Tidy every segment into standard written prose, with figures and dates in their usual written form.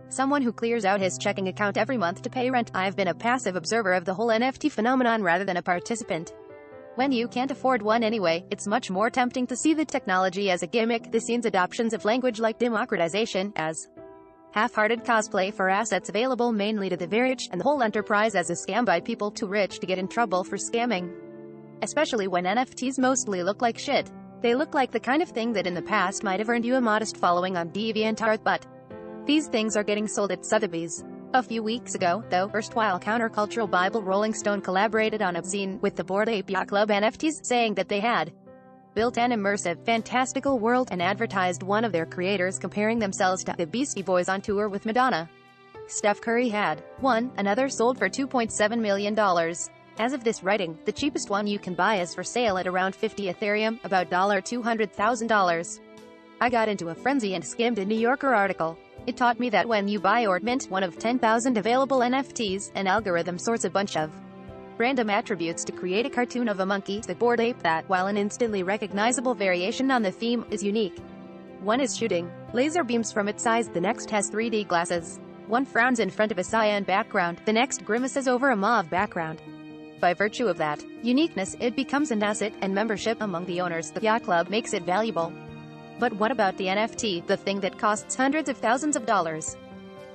Someone who clears out his checking account every month to pay rent. I've been a passive observer of the whole NFT phenomenon rather than a participant. When you can't afford one anyway, it's much more tempting to see the technology as a gimmick, the scene's adoptions of language like democratization, as half-hearted cosplay for assets available mainly to the very rich, and the whole enterprise as a scam by people too rich to get in trouble for scamming. Especially when NFTs mostly look like shit. They look like the kind of thing that in the past might have earned you a modest following on DeviantArt, but these things are getting sold at Sotheby's. A few weeks ago, though, erstwhile countercultural Bible Rolling Stone collaborated on a zine with the Bored Ape Yacht Club NFTs, saying that they had built an immersive, fantastical world, and advertised one of their creators comparing themselves to the Beastie Boys on tour with Madonna. Steph Curry had one, another sold for $2.7 million. As of this writing, the cheapest one you can buy is for sale at around 50 Ethereum, about $200,000. I got into a frenzy and skimmed a New Yorker article. It taught me that when you buy or mint one of 10,000 available NFTs, an algorithm sorts a bunch of random attributes to create a cartoon of a monkey, the bored ape, that, while an instantly recognizable variation on the theme, is unique. One is shooting laser beams from its eyes, the next has 3D glasses. One frowns in front of a cyan background, the next grimaces over a mauve background. By virtue of that uniqueness, it becomes an asset, and membership among the owners of the yacht club makes it valuable. But what about the NFT, the thing that costs hundreds of thousands of dollars?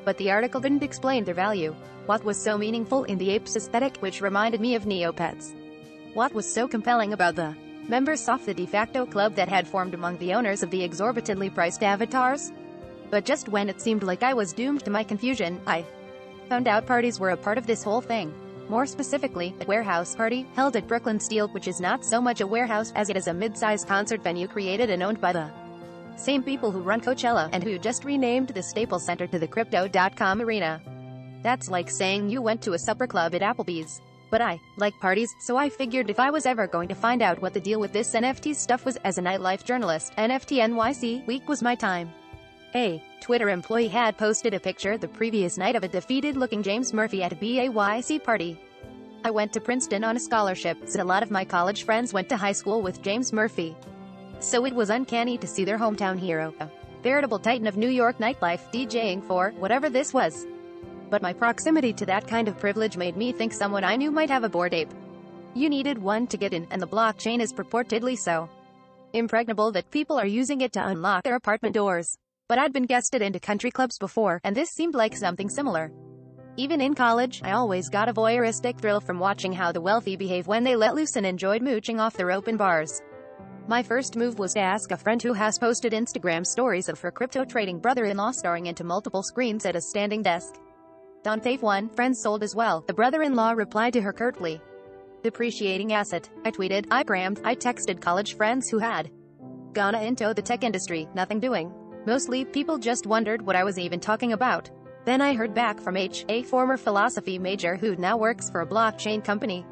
But the article didn't explain their value. What was so meaningful in the ape's aesthetic, which reminded me of Neopets? What was so compelling about the members of the de facto club that had formed among the owners of the exorbitantly priced avatars? But just when it seemed like I was doomed to my confusion, I found out parties were a part of this whole thing. More specifically, a warehouse party, held at Brooklyn Steel, which is not so much a warehouse as it is a mid-size concert venue created and owned by the same people who run Coachella, and who just renamed the Staples Center to the Crypto.com Arena. That's like saying you went to a supper club at Applebee's. But I like parties, so I figured if I was ever going to find out what the deal with this NFT stuff was as a nightlife journalist, NFT NYC week was my time. A Twitter employee had posted a picture the previous night of a defeated-looking James Murphy at a BAYC party. I went to Princeton on a scholarship, so a lot of my college friends went to high school with James Murphy. So it was uncanny to see their hometown hero, a veritable titan of New York nightlife, DJing for whatever this was. But my proximity to that kind of privilege made me think someone I knew might have a bored ape. You needed one to get in, and the blockchain is purportedly so impregnable that people are using it to unlock their apartment doors. But I'd been guested into country clubs before, and this seemed like something similar. Even in college, I always got a voyeuristic thrill from watching how the wealthy behave when they let loose and enjoyed mooching off their open bars. My first move was to ask a friend who has posted Instagram stories of her crypto trading brother-in-law staring into multiple screens at a standing desk. On Thave 1, friends sold as well, the brother-in-law replied to her curtly. Depreciating asset. I tweeted, I texted college friends who had gone into the tech industry, nothing doing. Mostly, people just wondered what I was even talking about. Then I heard back from H, a former philosophy major who now works for a blockchain company.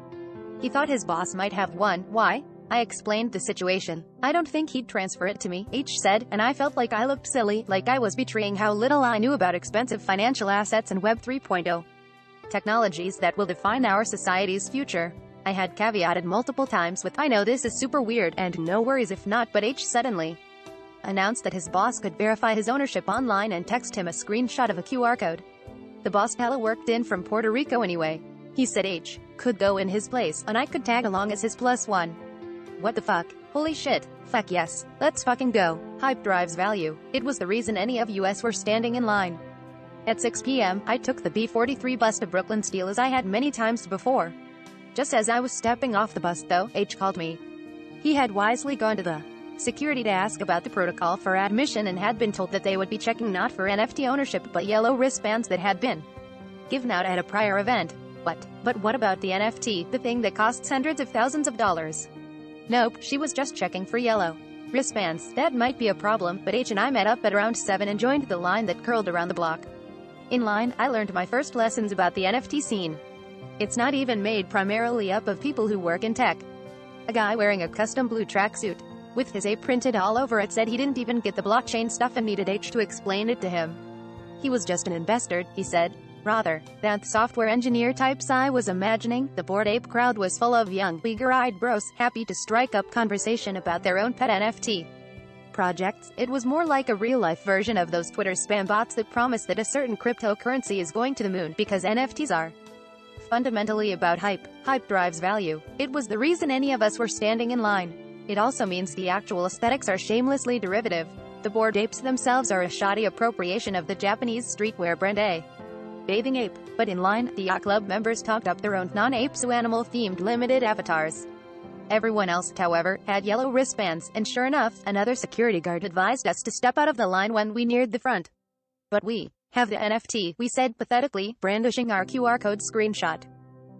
He thought his boss might have one. Why? I explained the situation. I don't think he'd transfer it to me, H said, and I felt like I looked silly, like I was betraying how little I knew about expensive financial assets and Web 3.0 technologies that will define our society's future. I had caveated multiple times with, I know this is super weird, and no worries if not, but H suddenly announced that his boss could verify his ownership online and text him a screenshot of a QR code. The boss hella worked in from Puerto Rico anyway. He said H could go in his place, and I could tag along as his +1. What the fuck? Holy shit. Fuck yes. Let's fucking go. Hype drives value. It was the reason any of us were standing in line. At 6 p.m., I took the B43 bus to Brooklyn Steel as I had many times before. Just as I was stepping off the bus, though, H called me. He had wisely gone to the security to ask about the protocol for admission and had been told that they would be checking not for NFT ownership but yellow wristbands that had been given out at a prior event. But what about the NFT, the thing that costs hundreds of thousands of dollars? Nope, she was just checking for yellow wristbands. That might be a problem, but H and I met up at around 7 and joined the line that curled around the block. In line, I learned my first lessons about the NFT scene. It's not even made primarily up of people who work in tech. A guy wearing a custom blue tracksuit with his ape printed all over it said he didn't even get the blockchain stuff and needed H to explain it to him. He was just an investor, he said, rather than the software engineer types I was imagining. The Bored Ape crowd was full of young, eager-eyed bros, happy to strike up conversation about their own pet NFT projects, it was more like a real-life version of those Twitter spam bots that promise that a certain cryptocurrency is going to the moon, because NFTs are fundamentally about hype. Hype drives value. It was the reason any of us were standing in line. It also means the actual aesthetics are shamelessly derivative. The Bored Apes themselves are a shoddy appropriation of the Japanese streetwear brand A. Bathing Ape. But in line, the yacht club members talked up their own non-ape zoo-animal-themed limited avatars. Everyone else, however, had yellow wristbands, and sure enough, another security guard advised us to step out of the line when we neared the front. But we have the NFT, we said pathetically, brandishing our QR code screenshot.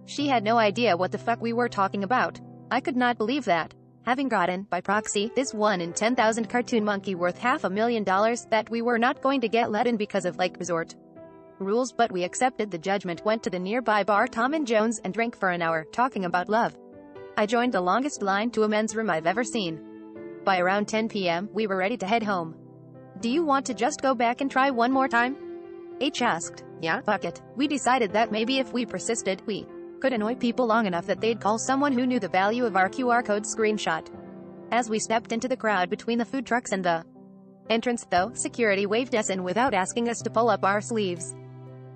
She had no idea what the fuck we were talking about. I could not believe that. Having gotten, by proxy, this 1 in 10,000 cartoon monkey worth $500,000, that we were not going to get let in because of, resort rules, but we accepted the judgment, went to the nearby bar Tom and Jones, and drank for an hour, talking about love. I joined the longest line to a men's room I've ever seen. By around 10 p.m., we were ready to head home. Do you want to just go back and try one more time? H asked. Yeah, fuck it. We decided that maybe if we persisted, we could annoy people long enough that they'd call someone who knew the value of our QR code screenshot. As we stepped into the crowd between the food trucks and the entrance, though, security waved us in without asking us to pull up our sleeves.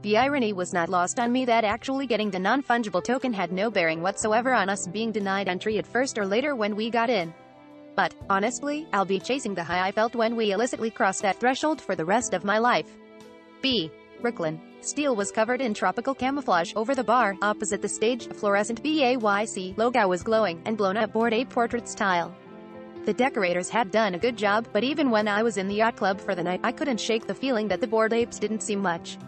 The irony was not lost on me that actually getting the non-fungible token had no bearing whatsoever on us being denied entry at first or later when we got in. But, honestly, I'll be chasing the high I felt when we illicitly crossed that threshold for the rest of my life. B. Brooklyn. Steel was covered in tropical camouflage. Over the bar, opposite the stage, a fluorescent BAYC logo was glowing, and blown up Bored Ape portrait style. The decorators had done a good job, but even when I was in the yacht club for the night, I couldn't shake the feeling that the Bored Apes didn't seem much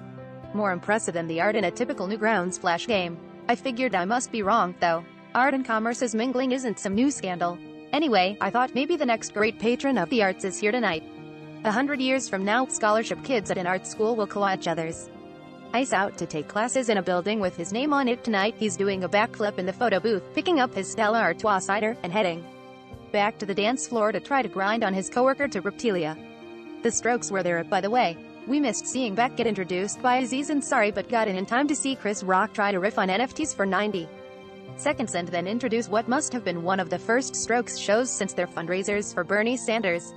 more impressive than the art in a typical Newgrounds Flash game. I figured I must be wrong, though. Art and commerce's mingling isn't some new scandal. Anyway, I thought maybe the next great patron of the arts is here tonight. 100 years from now, scholarship kids at an art school will call each other's ice out to take classes in a building with his name on it. Tonight, he's doing a backflip in the photo booth, picking up his Stella Artois cider, and heading back to the dance floor to try to grind on his coworker to Reptilia. The Strokes were there, by the way. We missed seeing Beck get introduced by Aziz Ansari, but got in time to see Chris Rock try to riff on NFTs for 90 seconds and then introduce what must have been one of the first Strokes shows since their fundraisers for Bernie Sanders.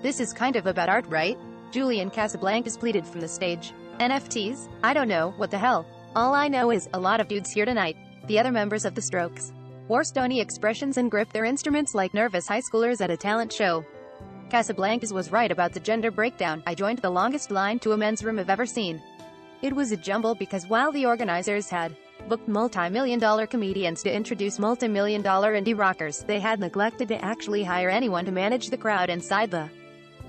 This is kind of about art, right? Julian Casablancas pleaded from the stage. NFTs? I don't know, what the hell? All I know is, a lot of dudes here tonight. The other members of the Strokes wore stony expressions and gripped their instruments like nervous high schoolers at a talent show. Casablancas was right about the gender breakdown. I joined the longest line to a men's room I've ever seen. It was a jumble because while the organizers had booked multi-million-dollar comedians to introduce multi-million-dollar indie rockers, they had neglected to actually hire anyone to manage the crowd inside the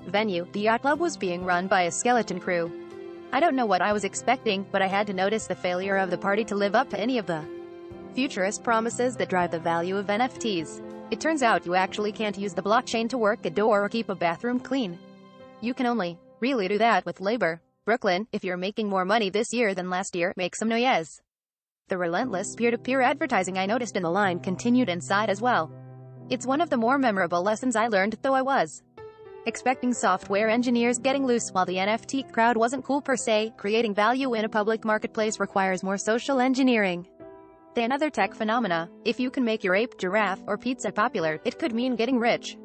venue. The yacht club was being run by a skeleton crew. I don't know what I was expecting, but I had to notice the failure of the party to live up to any of the futurist promises that drive the value of NFTs. It turns out you actually can't use the blockchain to work a door or keep a bathroom clean. You can only really do that with labor. Brooklyn, if you're making more money this year than last year, make some noise. The relentless peer-to-peer advertising I noticed in the line continued inside as well. It's one of the more memorable lessons I learned, though I was expecting software engineers getting loose while the NFT crowd wasn't cool per se. Creating value in a public marketplace requires more social engineering than other tech phenomena. If you can make your ape, giraffe, or pizza popular, it could mean getting rich.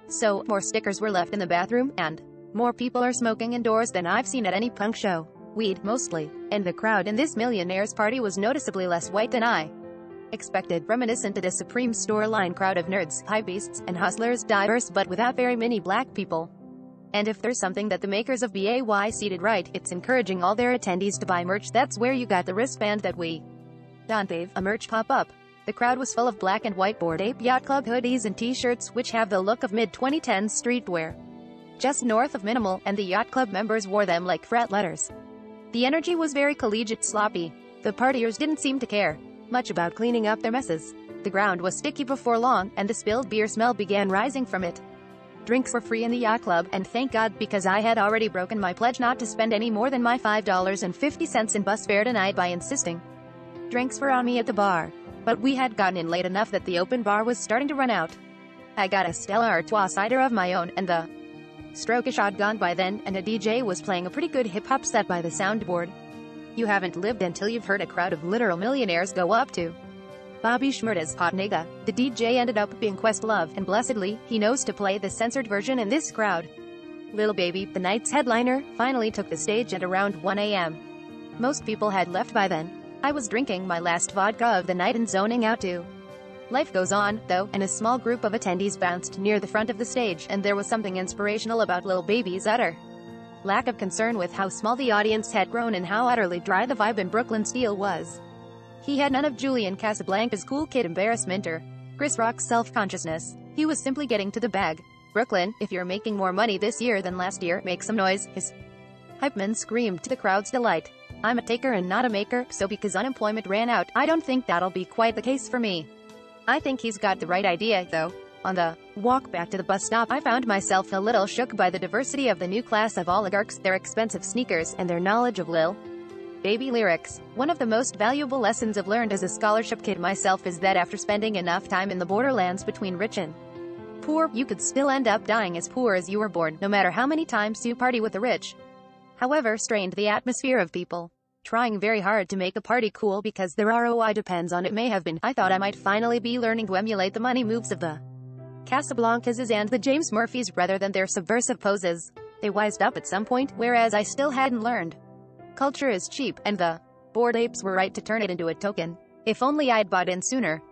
So, more stickers were left in the bathroom, and more people are smoking indoors than I've seen at any punk show. Weed, mostly. And the crowd in this millionaire's party was noticeably less white than I expected, reminiscent of a Supreme store line crowd of nerds, hypebeasts, and hustlers, diverse but without very many black people. And if there's something that the makers of BAYC did right, it's encouraging all their attendees to buy merch. That's where you got the wristband that we Dante, a merch pop-up. The crowd was full of black and white Bored Ape Yacht Club hoodies and t-shirts which have the look of mid-2010s streetwear. Just north of minimal, and the yacht club members wore them like fret letters. The energy was very collegiate sloppy. The partiers didn't seem to care much about cleaning up their messes. The ground was sticky before long, and the spilled beer smell began rising from it. Drinks were free in the yacht club, and thank God, because I had already broken my pledge not to spend any more than my $5.50 in bus fare tonight by insisting drinks were on me at the bar. But we had gotten in late enough that the open bar was starting to run out. I got a Stella Artois cider of my own, and the Strokish had gone by then, and a DJ was playing a pretty good hip-hop set by the soundboard. You haven't lived until you've heard a crowd of literal millionaires go up to Bobby Shmurda's hot nigga. The DJ ended up being Questlove, and blessedly, he knows to play the censored version in this crowd. Lil Baby, the night's headliner, finally took the stage at around 1 a.m. Most people had left by then. I was drinking my last vodka of the night and zoning out too. Life goes on, though, and a small group of attendees bounced near the front of the stage, and there was something inspirational about Lil Baby's utter lack of concern with how small the audience had grown and how utterly dry the vibe in Brooklyn Steel was. He had none of Julian Casablanca's cool kid embarrassment or Chris Rock's self-consciousness. He was simply getting to the bag. Brooklyn, if you're making more money this year than last year, make some noise, his hype man screamed to the crowd's delight. I'm a taker and not a maker, so because unemployment ran out, I don't think that'll be quite the case for me. I think he's got the right idea, though. On the walk back to the bus stop, I found myself a little shook by the diversity of the new class of oligarchs, their expensive sneakers, and their knowledge of Lil Baby lyrics. One of the most valuable lessons I've learned as a scholarship kid myself is that after spending enough time in the borderlands between rich and poor, you could still end up dying as poor as you were born, no matter how many times you party with the rich. However strained the atmosphere of people trying very hard to make the party cool because their ROI depends on it may have been, I thought I might finally be learning to emulate the money moves of the Casablancas and the James Murphys rather than their subversive poses. They wised up at some point, whereas I still hadn't learned. Culture is cheap, and the Bored Apes were right to turn it into a token. If only I'd bought in sooner.